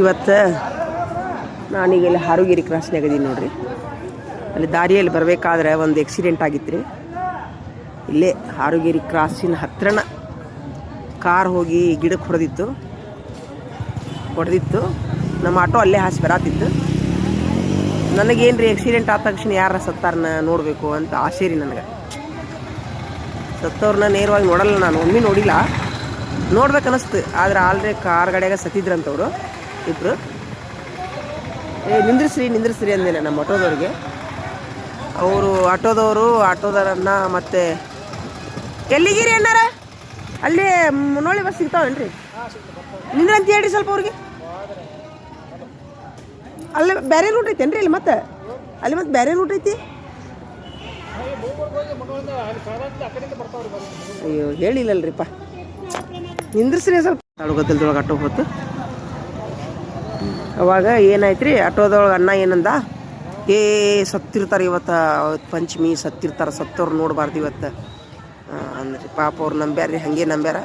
ಇವತ್ತು ನಾನೀಗ ಇಲ್ಲಿ ಹಾರುಗೇರಿ ಕ್ರಾಸ್ನಾಗ ಇದೀನಿ ನೋಡ್ರಿ. ಅಲ್ಲಿ ದಾರಿಯಲ್ಲಿ ಬರಬೇಕಾದ್ರೆ ಒಂದು ಆಕ್ಸಿಡೆಂಟ್ ಆಗಿತ್ತು ರೀ. ಇಲ್ಲೇ ಹಾರುಗೇರಿ ಕ್ರಾಸಿನ ಹತ್ರನ ಕಾರ್ ಹೋಗಿ ಗಿಡಕ್ಕೆ ಹೊಡೆದಿತ್ತು. ನಮ್ಮ ಆಟೋ ಅಲ್ಲೇ ಹಾಸಿ ಬರತ್ತಿತ್ತು. ನನಗೇನು ರೀ ಆಕ್ಸಿಡೆಂಟ್ ಆದ ತಕ್ಷಣ ಯಾರ ಸತ್ತಾರನ್ನ ನೋಡಬೇಕು ಅಂತ ಆಸೆ ರೀ ನನಗೆ. ಸತ್ತವ್ರನ್ನ ನೇರವಾಗಿ ನೋಡಲ್ಲ, ನಾನು ಒಮ್ಮೆ ನೋಡಿಲ್ಲ, ನೋಡ್ಬೇಕು ಅನ್ನಿಸ್ತು. ಆದರೆ ಆಲ್ರೆಡಿ ಕಾರ್ ಗಾಡಿಯಾಗ ಸತ್ತಿದ್ರಂತವ್ರು ಇಬ್ಬರು. ನಿಂದ್ರಿಸ್ರಿ ಅಂದೇನೆ ನಮ್ಮ ಆಟೋದವ್ರಿಗೆ. ಅವರು ಆಟೋದವ್ರನ್ನ ಮತ್ತೆ ಎಲ್ಲಿಗಿರಿ ಅಣ್ಣಾರ ಅಲ್ಲಿ ನೋಡಿ ಬಸ್ ಸಿಗ್ತಾವೇನ್ರಿ? ನಿಂದ್ರಂತ ಹೇಳ್ರಿ ಸ್ವಲ್ಪ ಅವ್ರಿಗೆ. ಅಲ್ಲಿ ಬೇರೆ ರೂಟ್ ಐತೇನ್ರಿ? ಅಲ್ಲಿ ಮತ್ತೆ ಬೇರೆ ರೂಟ್ ಐತಿ? ಅಯ್ಯೋ ಹೇಳಿಲ್ಲಲ್ರಿಪ್ಪ. ನಿಂದ್ರಿಸ್ರಿ ಸ್ವಲ್ಪ. ಅಡುಗದ್ದಲ್ದೊಳಗೆ ಆಟೋ ಹೋತು. ಅವಾಗ ಏನಾಯ್ತು ರೀ, ಆಟೋದೊಳಗೆ ಅಣ್ಣ ಏನಂದ, ಸತ್ತಿರ್ತಾರೆ ಇವತ್ತು ಪಂಚಮಿ, ಸತ್ತವ್ರು ನೋಡಬಾರ್ದು ಇವತ್ತು ಅಂದ್ರಿ. ಪಾಪ ಅವ್ರು ನಂಬ್ಯಾರ್ರಿ, ಹಾಗೆ ನಂಬ್ಯಾರ.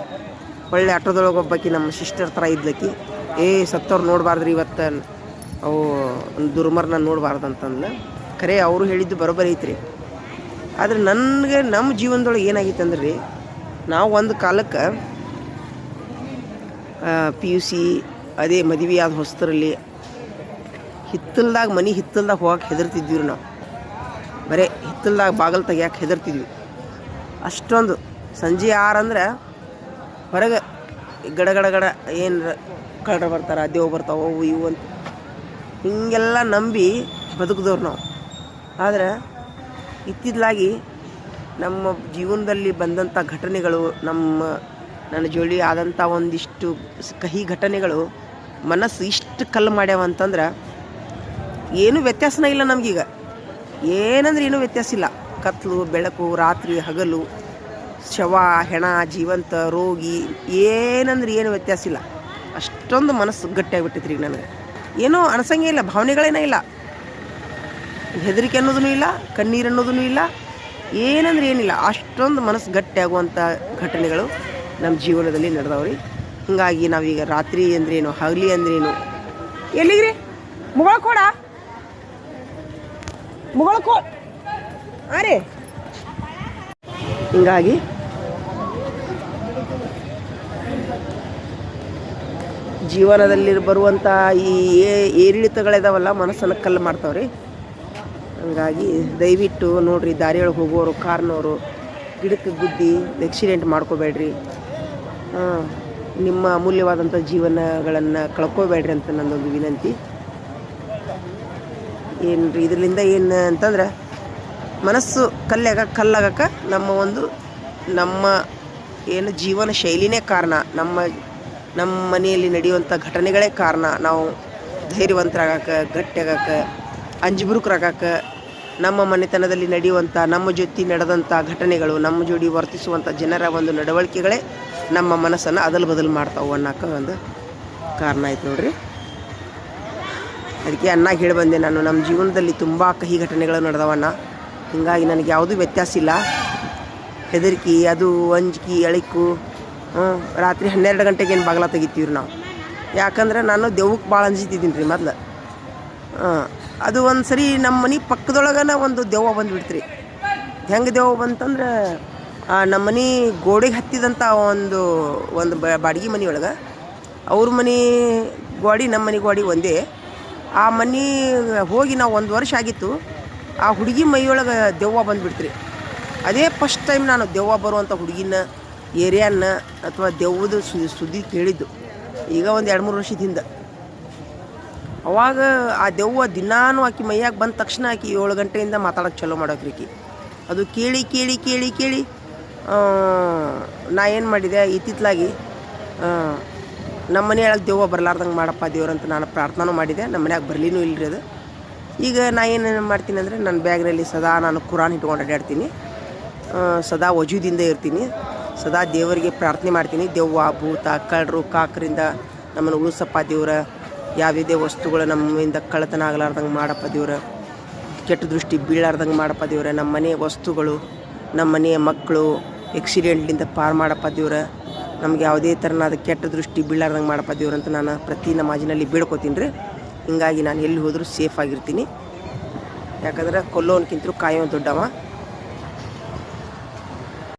ಒಳ್ಳೆ ಆಟೋದೊಳಗೆ ಒಬ್ಬಾಕಿ ನಮ್ಮ ಸಿಸ್ಟರ್ ಥರ ಇದ್ಲಕ್ಕಿ, ಸತ್ತವ್ರು ನೋಡಬಾರ್ದ್ರಿ ಇವತ್ತು, ಅವು ದುರ್ಮರನ್ನ ನೋಡಬಾರ್ದು ಅಂತಂದು. ಖರೆ ಅವರು ಹೇಳಿದ್ದು ಬರೋಬ್ಬರಿ ಐತ್ರಿ. ಆದರೆ ನನಗೆ ನಮ್ಮ ಜೀವನದೊಳಗೆ ಏನಾಗಿತ್ತು ಅಂದ್ರೆ ರೀ, ನಾವು ಒಂದು ಕಾಲಕ್ಕೆ PUC ಅದೇ ಮದುವೆ ಆದ ಹೊಸ್ತರಲ್ಲಿ ಮನೆ ಹಿತ್ತಲ್ದಾಗ ಹೋಗಕ್ಕೆ ಹೆದರ್ತಿದ್ವಿ ರೀ. ನಾವು ಬರೀ ಹಿತ್ತಲ್ದಾಗ ಬಾಗಲ್ ತೆಗಿಯಕ್ಕೆ ಹೆದರ್ತಿದ್ವಿ. ಅಷ್ಟೊಂದು ಸಂಜೆ 6 ಅಂದ್ರೆ ಹೊರಗೆ ಗಡ ಏನು ಕಳ್ರ ಬರ್ತಾರೆ, ದೇವ್ ಬರ್ತಾವೆ, ಅವು ಇವು ಅಂತ ಹೀಗೆಲ್ಲ ನಂಬಿ ಬದುಕಿದವ್ರು ನಾವು. ಆದರೆ ಇತ್ತಿದ್ಲಾಗಿ ನಮ್ಮ ಜೀವನದಲ್ಲಿ ಬಂದಂಥ ಘಟನೆಗಳು, ನನ್ನ ಜೋಡಿ ಆದಂಥ ಒಂದಿಷ್ಟು ಕಹಿ ಘಟನೆಗಳು ಮನಸ್ಸು ಇಷ್ಟು ಕಲ್ಲು ಮಾಡ್ಯಾವ ಅಂತಂದ್ರೆ ಏನೂ ವ್ಯತ್ಯಾಸನೇ ಇಲ್ಲ ನಮಗೀಗ. ಏನಂದ್ರೆ ಏನೂ ವ್ಯತ್ಯಾಸ ಇಲ್ಲ. ಕತ್ಲು ಬೆಳಕು, ರಾತ್ರಿ ಹಗಲು, ಶವ ಹೆಣ, ಜೀವಂತ ರೋಗಿ, ಏನಂದ್ರೆ ಏನು ವ್ಯತ್ಯಾಸ ಇಲ್ಲ. ಅಷ್ಟೊಂದು ಮನಸ್ಸು ಗಟ್ಟಿಯಾಗಿಬಿಟ್ಟೈತ್ರಿ ಈಗ ನನಗೆ. ಏನೋ ಅನ್ಸಂಗೇ ಇಲ್ಲ, ಭಾವನೆಗಳೇನೇ ಇಲ್ಲ, ಹೆದರಿಕೆ ಅನ್ನೋದೂ ಇಲ್ಲ, ಕಣ್ಣೀರು ಅನ್ನೋದೂ ಇಲ್ಲ, ಏನಂದ್ರೆ ಏನಿಲ್ಲ. ಅಷ್ಟೊಂದು ಮನಸ್ಸು ಗಟ್ಟಿಯಾಗುವಂಥ ಘಟನೆಗಳು ನಮ್ಮ ಜೀವನದಲ್ಲಿ ನಡೆದವ್ರಿ. ಹೀಗಾಗಿ ನಾವೀಗ ರಾತ್ರಿ ಅಂದ್ರೇನು, ಹಗಲಿ ಅಂದ್ರೇನು, ಎಲ್ಲಿಗ್ರಿ ಮುಗಳಕೋಡ ಹಾಂ ರೀ. ಹೀಗಾಗಿ ಜೀವನದಲ್ಲಿ ಬರುವಂಥ ಈ ಏರಿಳಿತಗಳಿದಾವಲ್ಲ, ಮನಸ್ಸನ್ನು ಕಲ್ಲು ಮಾಡ್ತಾವ್ರಿ. ಹಂಗಾಗಿ ದಯವಿಟ್ಟು ನೋಡಿರಿ, ದಾರಿಯೊಳಗೆ ಹೋಗೋರು, ಕಾರ್ನವರು ಗಿಡಕ್ಕೆ ಗುದ್ದಿ ಆಕ್ಸಿಡೆಂಟ್ ಮಾಡ್ಕೋಬೇಡ್ರಿ. ನಿಮ್ಮ ಅಮೂಲ್ಯವಾದಂಥ ಜೀವನಗಳನ್ನು ಕಳ್ಕೋಬೇಡ್ರಿ ಅಂತ ನನ್ನೊಂದು ವಿನಂತಿ. ಏನು ರೀ ಇದರಿಂದ ಏನು ಅಂತಂದ್ರೆ, ಮನಸ್ಸು ಕಲ್ಲಾಗಕ್ಕೆ ನಮ್ಮ ಏನು ಜೀವನ ಶೈಲಿನೇ ಕಾರಣ, ನಮ್ಮ ಮನೆಯಲ್ಲಿ ನಡೆಯುವಂಥ ಘಟನೆಗಳೇ ಕಾರಣ. ನಾವು ಧೈರ್ಯವಂತರಾಗಕ್ಕೆ, ಗಟ್ಟಿಯಾಗಕ್ಕೆ, ಅಂಜಬುರುಕರಾಗಕ್ಕೆ, ನಮ್ಮ ಮನೆತನದಲ್ಲಿ ನಡೆಯುವಂಥ, ನಮ್ಮ ಜೊತೆ ನಡೆದಂಥ ಘಟನೆಗಳು, ನಮ್ಮ ಜೋಡಿ ವರ್ತಿಸುವಂಥ ಜನರ ಒಂದು ನಡವಳಿಕೆಗಳೇ ನಮ್ಮ ಮನಸ್ಸನ್ನು ಬದಲು ಮಾಡ್ತಾವೆ ಅನ್ನೋಕೆ ಒಂದು ಕಾರಣ ಆಯ್ತು ನೋಡ್ರಿ. ಅದಕ್ಕೆ ಅನ್ನಾಗ ಹೇಳಿ ಬಂದೆ ನಾನು, ನಮ್ಮ ಜೀವನದಲ್ಲಿ ತುಂಬ ಕಹಿ ಘಟನೆಗಳು ನಡೆದವಣ್ಣ. ಹೀಗಾಗಿ ನನಗೆ ಯಾವುದೂ ವ್ಯತ್ಯಾಸ ಇಲ್ಲ. ಹೆದರಿಕೆ, ಅದು ಅಂಜಿಕೆ, ಅಳಿಕು, ರಾತ್ರಿ 12 ಗಂಟೆಗೆ ಏನು ಬಾಗಿಲ ತೆಗಿತೀವ್ರಿ ನಾವು. ಯಾಕಂದ್ರೆ ನಾನು ದೆವ್ವಕ್ಕೆ ಭಾಳ ಅಂಜಿತಿದ್ದೀನಿ ರೀ ಮೊದಲು. ಅದು ಒಂದು ಸರಿ ನಮ್ಮ ಮನೆ ಪಕ್ಕದೊಳಗನ ಒಂದು ದೆವ್ವ ಬಂದುಬಿಡ್ತ್ರಿ. ಹೆಂಗೆ ದೆವ್ವ ಬಂತಂದ್ರೆ, ನಮ್ಮ ಮನೆ ಗೋಡೆಗೆ ಹತ್ತಿದಂಥ ಒಂದು ಬಾಡಿಗೆ ಮನೆಯೊಳಗೆ ಅವ್ರ ಮನೆ ಗೋಡಿ, ನಮ್ಮ ಮನೆ ಗೋಡಿ ಒಂದೇ. ಆ ಮನೆ ಹೋಗಿ ನಾವು 1 ವರ್ಷ ಆಗಿತ್ತು. ಆ ಹುಡುಗಿ ಮೈಯೊಳಗೆ ದೆವ್ವ ಬಂದುಬಿಡ್ತ್ರಿ. ಅದೇ ಫಸ್ಟ್ ಟೈಮ್ ನಾನು ದೆವ್ವ ಬರುವಂಥ ಹುಡುಗಿನ, ಏರಿಯಾನ ಅಥವಾ ದೆವ್ವದ ಸುದ್ದಿ ಕೇಳಿದ್ದು, ಈಗ ಒಂದು 2-3 ವರ್ಷದ ಹಿಂದೆ. ಅವಾಗ ಆ ದೆವ್ವ ದಿನಾನು ಆಕಿ ಮೈಯಾಗ ಬಂದ ತಕ್ಷಣ ಆಕಿ 7 ಗಂಟೆಯಿಂದ ಮಾತಾಡೋಕ್ಕೆ ಚಲೋ ಮಾಡೋಕ್ರಿ ಆಕಿ. ಅದು ಕೇಳಿ ನಾ ಏನು ಮಾಡಿದೆ, ಇತ್ತಿತ್ತಲಾಗಿ ನಮ್ಮ ಮನೆಯೊಳಗೆ ದೆವ್ವ ಬರಲಾರ್ದಂಗೆ ಮಾಡಪ್ಪ ದೇವ್ರಂತ ನಾನು ಪ್ರಾರ್ಥನೆ ಮಾಡಿದೆ. ನಮ್ಮ ಮನ್ಯಾಗ ಬರಲಿನೂ ಇಲ್ಲರಿ ಅದು. ಈಗ ನಾ ಏನು ಮಾಡ್ತೀನಿ ಅಂದರೆ, ನನ್ನ ಬ್ಯಾಗ್ನಲ್ಲಿ ಸದಾ ನಾನು ಕುರಾನ್ ಇಟ್ಕೊಂಡು ಅಡ್ಡಾಡ್ತೀನಿ, ಸದಾ ವಜೂದಿಂದ ಇರ್ತೀನಿ, ಸದಾ ದೇವರಿಗೆ ಪ್ರಾರ್ಥನೆ ಮಾಡ್ತೀನಿ. ದೆವ್ವ, ಭೂತ, ಕಳ್ಳರು, ಕಾಕರಿಂದ ನಮ್ಮನ್ನು ಉಳಿಸಪ್ಪ ದೇವ್ರ. ಯಾವುದೇ ವಸ್ತುಗಳು ನಮ್ಮಿಂದ ಕಳ್ಳತನ ಆಗಲಾರ್ದಂಗೆ ಮಾಡಪ್ಪ ದೇವ್ರ. ಕೆಟ್ಟ ದೃಷ್ಟಿ ಬೀಳಾರ್ದಂಗೆ ಮಾಡಪ್ಪ ದೇವ್ರ. ನಮ್ಮ ಮನೆ ವಸ್ತುಗಳು, ನಮ್ಮ ಮನೆಯ ಮಕ್ಕಳು ಆಕ್ಸಿಡೆಂಟ್ಲಿಂದ ಪಾರು ಮಾಡಪ್ಪ ದೇವ್ರ. ನಮ್ಗೆ ಯಾವುದೇ ಥರನಾದ ಕೆಟ್ಟ ದೃಷ್ಟಿ ಬೀಳಾರ್ದಂಗೆ ಮಾಡಪ್ಪ ದೇವ್ರಂತ ನಾನು ಪ್ರತಿ ನಮಾಜಿನಲ್ಲಿ ಬೇಡ್ಕೋತೀನಿ ರೀ. ಹಿಂಗಾಗಿ ನಾನು ಎಲ್ಲಿ ಹೋದರೂ ಸೇಫ್ ಆಗಿರ್ತೀನಿ. ಯಾಕಂದ್ರೆ ಕೊಲ್ಲೋನ್ಕಿಂತಲೂ ಕಾಯೋ ದೊಡ್ಡವ.